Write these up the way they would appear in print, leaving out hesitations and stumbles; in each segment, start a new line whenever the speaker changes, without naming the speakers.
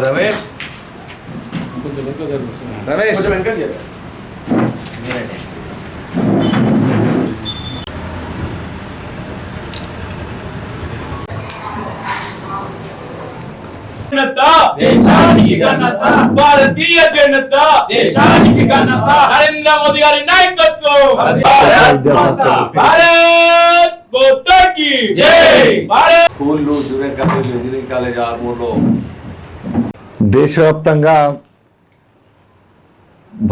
రమేష్ రమేష్
దేశానికి ఘనత భారతీయ జనతా దేశానికి ఘనత నరేంద్ర మోదీ గారి నాయకత్వం భారత్ మాతా కీ జై భారత్
స్కూళ్ళు జూనియర్ కాలేజ్ ఇంజనీరింగ్ కాలేజ్ ఆర్మూర్లో
దేశవ్యాప్తంగా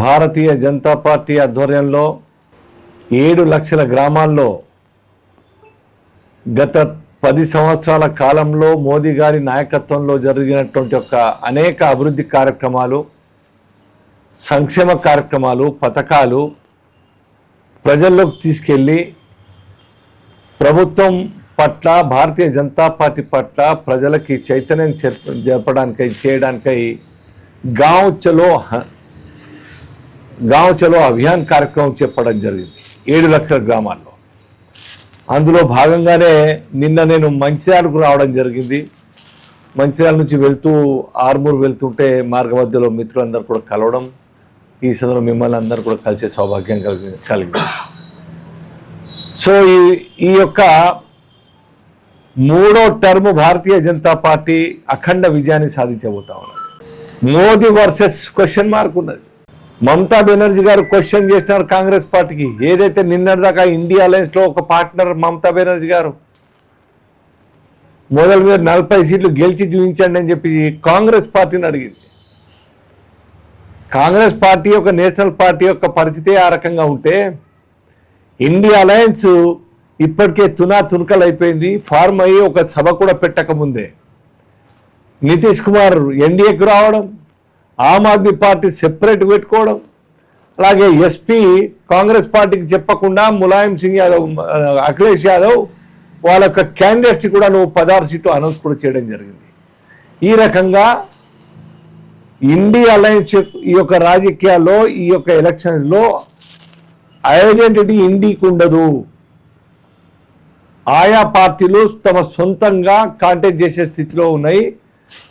భారతీయ జనతా పార్టీ ఆధ్వర్యంలో 7 లక్షల గ్రామాల్లో గత 10 సంవత్సరాల కాలంలో మోదీ గారి నాయకత్వంలో జరిగినటువంటి అనేక అభివృద్ధి కార్యక్రమాలు, సంక్షేమ కార్యక్రమాలు, పథకాలు ప్రజల్లోకి తీసుకెళ్ళి ప్రభుత్వం పట్ల, భారతీయ జనతా పార్టీ పట్ల ప్రజలకి చైతన్యం చేయడానికై గాంవ్ చలో అభియాన్ కార్యక్రమం చేపట్టడం జరిగింది 7 లక్షల గ్రామాల్లో. అందులో భాగంగానే నిన్న నేను మంచిర్యాలకు రావడం జరిగింది. మంచిర్యాల నుంచి వెళ్తూ ఆర్మూర్ వెళ్తుంటే మార్గ మధ్యలో మిత్రులందరూ కూడా కలవడం, ఈ సందర్భంలో మిమ్మల్ని అందరూ కూడా కలిసే సౌభాగ్యం కలిగింది. సో ఈ యొక్క 3వ టర్మ్ భారతీయ జనతా పార్టీ అఖండ విజయాన్ని సాధించబోతా ఉన్నది. మోదీ వర్సెస్ క్వశ్చన్ మార్క్ ఉన్నది. మమతా బెనర్జీ గారు క్వశ్చన్ చేసినారు కాంగ్రెస్ పార్టీకి. ఏదైతే నిన్నటిదాకా ఇండియా అలయన్స్లో ఒక పార్ట్నర్ మమతా బెనర్జీ గారు మొదలు మీద 40 సీట్లు గెలిచి చూపించండి అని చెప్పి కాంగ్రెస్ పార్టీని అడిగింది. కాంగ్రెస్ పార్టీ యొక్క నేషనల్ పార్టీ యొక్క పరిస్థితి ఆ రకంగా ఉంటే ఇండియా అలయన్స్ ఇప్పటికే తునకలు అయిపోయింది. ఫార్మ్ అయ్యి ఒక సభ కూడా పెట్టకముందే నితీష్ కుమార్ ఎన్డీఏకి రావడం, ఆమ్ ఆద్మీ పార్టీ సెపరేట్ పెట్టుకోవడం, అలాగే ఎస్పీ కాంగ్రెస్ పార్టీకి చెప్పకుండా ములాయం సింగ్ యాదవ్, అఖిలేష్ యాదవ్ వాళ్ళ యొక్క క్యాండిడేట్స్ కూడా 16 సీట్లు అనౌన్స్ కూడా చేయడం జరిగింది. ఈ రకంగా ఇండియా అలయన్స్ ఈ యొక్క రాజకీయాల్లో, ఈ యొక్క ఎలక్షన్స్లో ఐడెంటిటీ ఇండికి ఉండదు. ఆయా పార్టీలు తమ సొంతంగా కాంటెస్ట్ చేసే స్థితిలో ఉన్నాయి.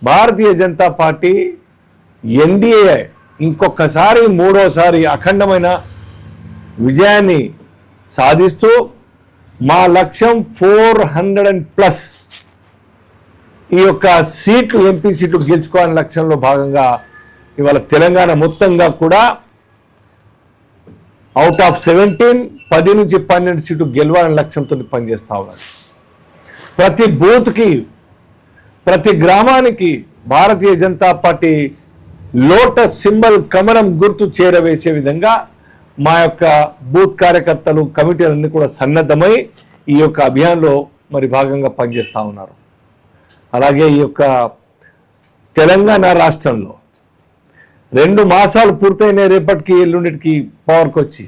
భారతీయ జనతా పార్టీ ఎన్డీఏ ఇంకొకసారి 3వసారి అఖండమైన విజయాన్ని సాధిస్తూ మా లక్ష్యం 400+ ఈ యొక్క సీట్లు, ఎంపీ సీట్లు గెలుచుకోవాలని లక్ష్యంలో భాగంగా ఇవాళ తెలంగాణ మొత్తంగా కూడా అవుట్ ఆఫ్ 17 10 నుంచి 12 సీట్లు గెలవాలని లక్ష్యంతో పనిచేస్తా ఉన్నారు. ప్రతి బూత్కి, ప్రతి గ్రామానికి Bharatiya Janata party lotus symbol కమలం గుర్తు చేరవేసే విధంగా మా యొక్క బూత్ కార్యకర్తలు, కమిటీలన్నీ కూడా సన్నద్ధమై ఈ యొక్క అభియాన్లో మరి భాగంగా పనిచేస్తూ ఉన్నారు. అలాగే ఈ యొక్క తెలంగాణ రాష్ట్రంలో 2 మాసాలు పూర్తయిన రేపటికి ఎల్లుండికి పవర్కి వచ్చి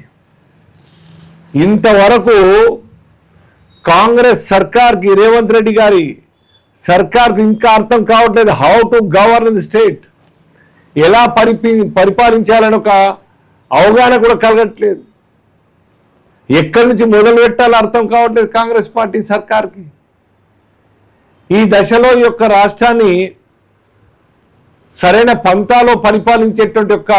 ఇంతవరకు కాంగ్రెస్ సర్కార్కి, రేవంత్ రెడ్డి గారి సర్కార్కి ఇంకా అర్థం కావట్లేదు how to govern the state, ఎలా పరిపాలించాలని ఒక అవగాహన కూడా కలగట్లేదు. ఎక్కడి నుంచి మొదలు పెట్టాలో అర్థం కావట్లేదు కాంగ్రెస్ పార్టీ సర్కార్కి. ఈ దశలో ఈ యొక్క రాష్ట్రాన్ని సరైన పంతాలో పరిపాలించేటువంటి యొక్క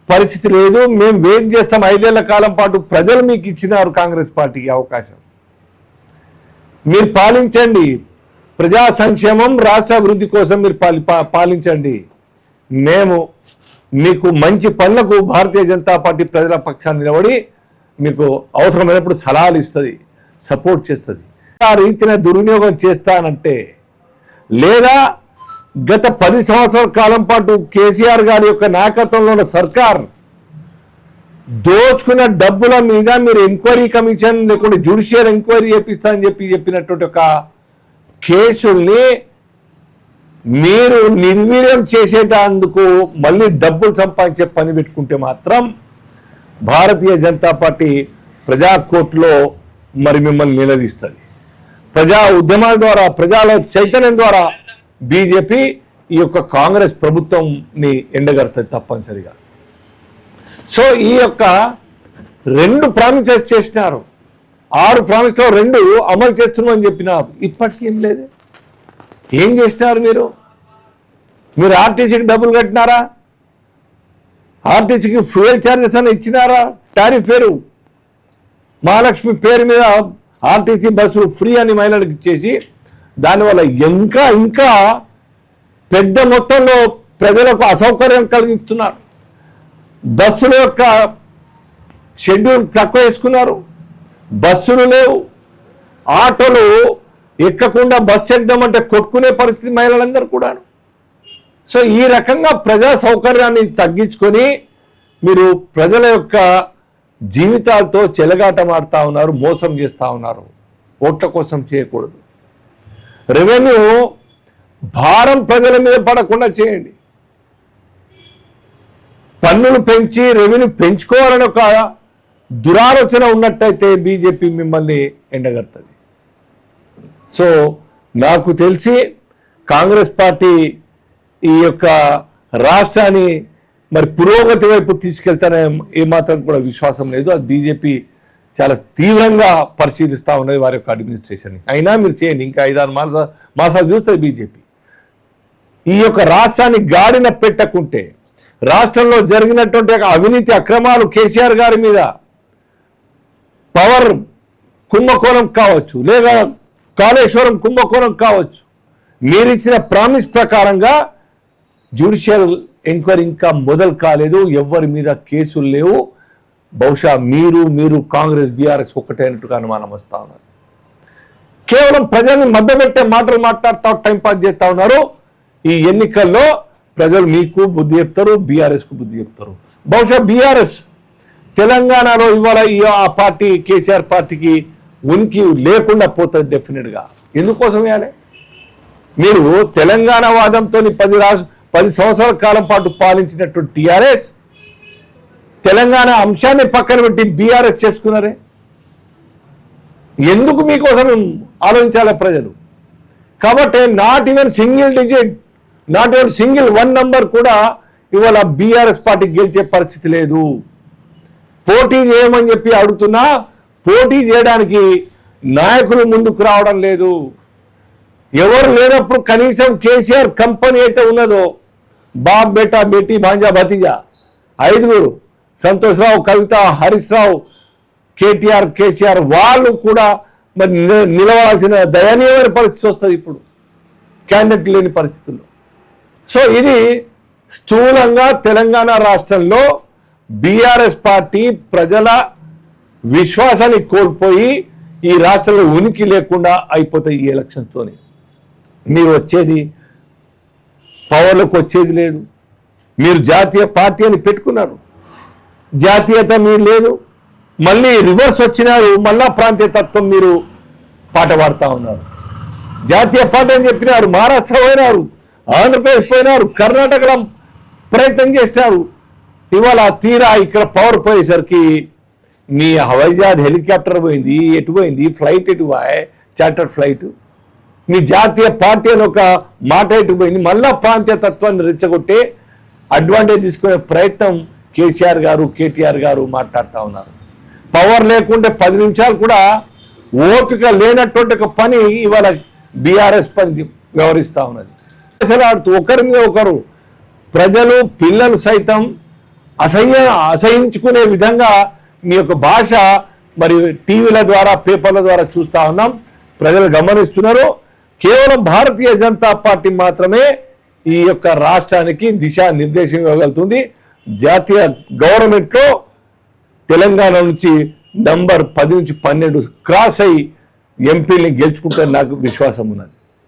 పరిస్థితి లేదు. మేము వెయిట్ చేస్తాం 5 ఏళ్ల కాలం పాటు. ప్రజలు మీకు ఇచ్చినారు కాంగ్రెస్ పార్టీకి అవకాశం. మీరు పాలించండి, ప్రజా సంక్షేమం, రాష్ట్ర అభివృద్ధి కోసం మీరు పాలించండి. మేము మీకు మంచి పనులకు భారతీయ జనతా పార్టీ ప్రజల పక్షాన్ని నిలబడి మీకు అవసరమైనప్పుడు సలహాలు ఇస్తుంది, సపోర్ట్ చేస్తుంది. ఆ రీతిన దుర్వినియోగం చేస్తానంటే, లేదా గత 10 సంవత్సరాల కాలం పాటు కేసీఆర్ గారి యొక్క నాయకత్వంలో ఉన్న సర్కార్ దోచుకున్న డబ్బుల మీద మీరు ఎంక్వైరీ కమిషన్ లేకుంటే జ్యుడిషియల్ ఎంక్వైరీ చేపిస్తానని చెప్పినటువంటి ఒక కేసుల్ని మీరు నిర్వీర్యం చేసేటందుకు మళ్ళీ డబ్బులు సంపాదించే పని పెట్టుకుంటే మాత్రం భారతీయ జనతా పార్టీ ప్రజా కోర్టులో మరి మిమ్మల్ని నిలదీస్తుంది. ప్రజా ఉద్యమాల ద్వారా, ప్రజల చైతన్యం ద్వారా బీజేపీ ఈ యొక్క కాంగ్రెస్ ప్రభుత్వంని ఎండగడుతుంది తప్పనిసరిగా. సో ఈ యొక్క 2 ప్రామిసెస్ చేసినారు. 6 ప్రామిస్లో 2 అమలు చేస్తున్నామని చెప్పినారు. ఇప్పటికీ ఏం లేదు. ఏం చేసినారు మీరు ఆర్టీసీకి డబ్బులు కట్టినారా? ఆర్టీసీకి ఫ్యూయల్ ఛార్జెస్ అని ఇచ్చినారా? టారిఫ్ పేరు మహాలక్ష్మి పేరు మీద ఆర్టీసీ బస్సులు ఫ్రీ అని మహిళలకు ఇచ్చేసి దానివల్ల ఇంకా పెద్ద మొత్తంలో ప్రజలకు అసౌకర్యం కలిగిస్తున్నారు. బస్సుల యొక్క షెడ్యూల్ తక్కువ వేసుకున్నారు. బస్సులు లేవు. ఆటోలు ఎక్కకుండా బస్సు ఎక్దామంటే కొట్టుకునే పరిస్థితి మహిళలందరూ కూడా. సో ఈ రకంగా ప్రజా సౌకర్యాన్ని తగ్గించుకొని మీరు ప్రజల యొక్క జీవితాలతో చెలగాటమాడుతూ ఉన్నారు, మోసం చేస్తూ ఉన్నారు. ఓట్ల కోసం చేయకూడదు. రెవెన్యూ భారం ప్రజల మీద పడకుండా చేయండి. పన్నులు పెంచి రెవెన్యూ పెంచుకోవాలని ఒక దురాలోచన ఉన్నట్టయితే బీజేపీ మిమ్మల్ని ఎండగడుతుంది. సో నాకు తెలిసి కాంగ్రెస్ పార్టీ ఈ యొక్క రాష్ట్రాన్ని మరి పురోగతి వైపు తీసుకెళ్తారని ఏమాత్రం కూడా విశ్వాసం లేదు. అది బీజేపీ చాలా తీవ్రంగా పరిశీలిస్తూ ఉన్నది వారి యొక్క అడ్మినిస్ట్రేషన్. అయినా మీరు చేయండి, ఇంకా 5-6 మాసాలు చూస్తుంది బీజేపీ. ఈ యొక్క రాష్ట్రాన్ని గాడిన పెట్టకుంటే రాష్ట్రంలో జరిగినటువంటి అవినీతి అక్రమాలు కేసీఆర్ గారి మీద పవర్ కుంభకోణం కావచ్చు, లేదా కాళేశ్వరం కుంభకోణం కావచ్చు, మీరిచ్చిన ప్రామిస్ ప్రకారంగా జ్యుడిషియల్ ఎంక్వైరీ ఇంకా మొదలు కాలేదు. ఎవరి మీద కేసులు లేవు. బహుశా మీరు కాంగ్రెస్ బీఆర్ఎస్ ఒక్కటైనట్టుగా అనుమానం వస్తూ ఉన్నారు. కేవలం ప్రజల్ని మభ్యపెట్టే మాటలు మాట్లాడుతూ టైంపాస్ చేస్తూ ఉన్నారు. ఈ ఎన్నికల్లో ప్రజలు మీకు బుద్ధి చెప్తారు, బీఆర్ఎస్కు బుద్ధి చెప్తారు. బహుశా బీఆర్ఎస్ తెలంగాణలో ఇవాళ ఆ పార్టీ కేసీఆర్ పార్టీకి ఉనికి లేకుండా పోతుంది డెఫినెట్గా. ఎందుకోసం వేయాలి? మీరు తెలంగాణ వాదంతో 10 సంవత్సరాల కాలం పాటు పాలించినటువంటి టీఆర్ఎస్ తెలంగాణ అంశాన్ని పక్కన పెట్టి బీఆర్ఎస్ చేసుకున్నారే. ఎందుకు మీకోసం ఆలోచించాలి ప్రజలు? కాబట్టి not even single digit, not even single 1 number కూడా ఇవాళ బీఆర్ఎస్ పార్టీకి గెలిచే పరిస్థితి లేదు. పోటీ చేయమని చెప్పి అడుగుతున్నా పోటీ చేయడానికి నాయకులు ముందుకు రావడం లేదు. ఎవరు లేనప్పుడు కనీసం కేసీఆర్ కంపెనీ అయితే ఉన్నదో బాబ్ బేటా బేటీ భాంజా భతీజా 5 సంతోష్ రావు, కవిత, హరీష్ రావు, కేటీఆర్, కేసీఆర్ వాళ్ళు కూడా మరి నిలవాల్సిన దయనీయమైన పరిస్థితి వస్తుంది ఇప్పుడు క్యాండిడేట్ లేని పరిస్థితుల్లో. సో ఇది స్థూలంగా తెలంగాణ రాష్ట్రంలో బీఆర్ఎస్ పార్టీ ప్రజల విశ్వాసాన్ని కోల్పోయి ఈ రాష్ట్రంలో ఉనికి లేకుండా అయిపోతాయి ఈ ఎలక్షన్స్తోని. మీరు వచ్చేది పవర్లోకి వచ్చేది లేదు. మీరు జాతీయ పార్టీ అని పెట్టుకున్నారు, జాతీయత మీరు లేదు. మళ్ళీ రివర్స్ వచ్చినారు, మళ్ళా ప్రాంతీయ తత్వం మీరు పాట పాడుతూ ఉన్నారు. జాతీయ పార్టీ అని చెప్పినారు, మహారాష్ట్ర పోయినారు, ఆంధ్రప్రదేశ్ పోయినారు, కర్ణాటకలో ప్రయత్నం చేసినారు. ఇవాళ తీరా ఇక్కడ పవర్ పోయేసరికి మీ హవాయిజహాజ్ హెలికాప్టర్ పోయింది, ఎటు పోయింది, ఫ్లైట్ ఎటు పోయే, చార్టర్డ్ ఫ్లైట్. మీ జాతీయ పార్టీ అని ఒక మాట ఎటు పోయింది. మళ్ళా ప్రాంతీయ తత్వాన్ని రెచ్చగొట్టే అడ్వాంటేజ్ తీసుకునే ప్రయత్నం కేసీఆర్ గారు, కేటీఆర్ గారు మాట్లాడుతూ ఉన్నారు. పవర్ లేకుంటే 10 నిమిషాలు కూడా ఓపిక లేనటువంటి ఒక పని ఇవాళ బీఆర్ఎస్ పని వ్యవహరిస్తూ ఉన్నది. అసలు ఒకరి మీద ఒకరు ప్రజలు, పిల్లలు సైతం అసహించుకునే విధంగా మీ యొక్క భాష మరి టీవీల ద్వారా, పేపర్ల ద్వారా చూస్తూ ఉన్నాం. ప్రజలు గమనిస్తున్నారు. కేవలం భారతీయ జనతా పార్టీ మాత్రమే ఈ యొక్క రాష్ట్రానికి దిశా నిర్దేశం ఇవ్వగలుగుతుంది. జాతీయ గవర్నమెంట్లో తెలంగాణ నుంచి నంబర్ 10 నుంచి 12 క్రాస్ అయ్యి ఎంపీని గెలుచుకుంటే నాకు విశ్వాసం ఉన్నది.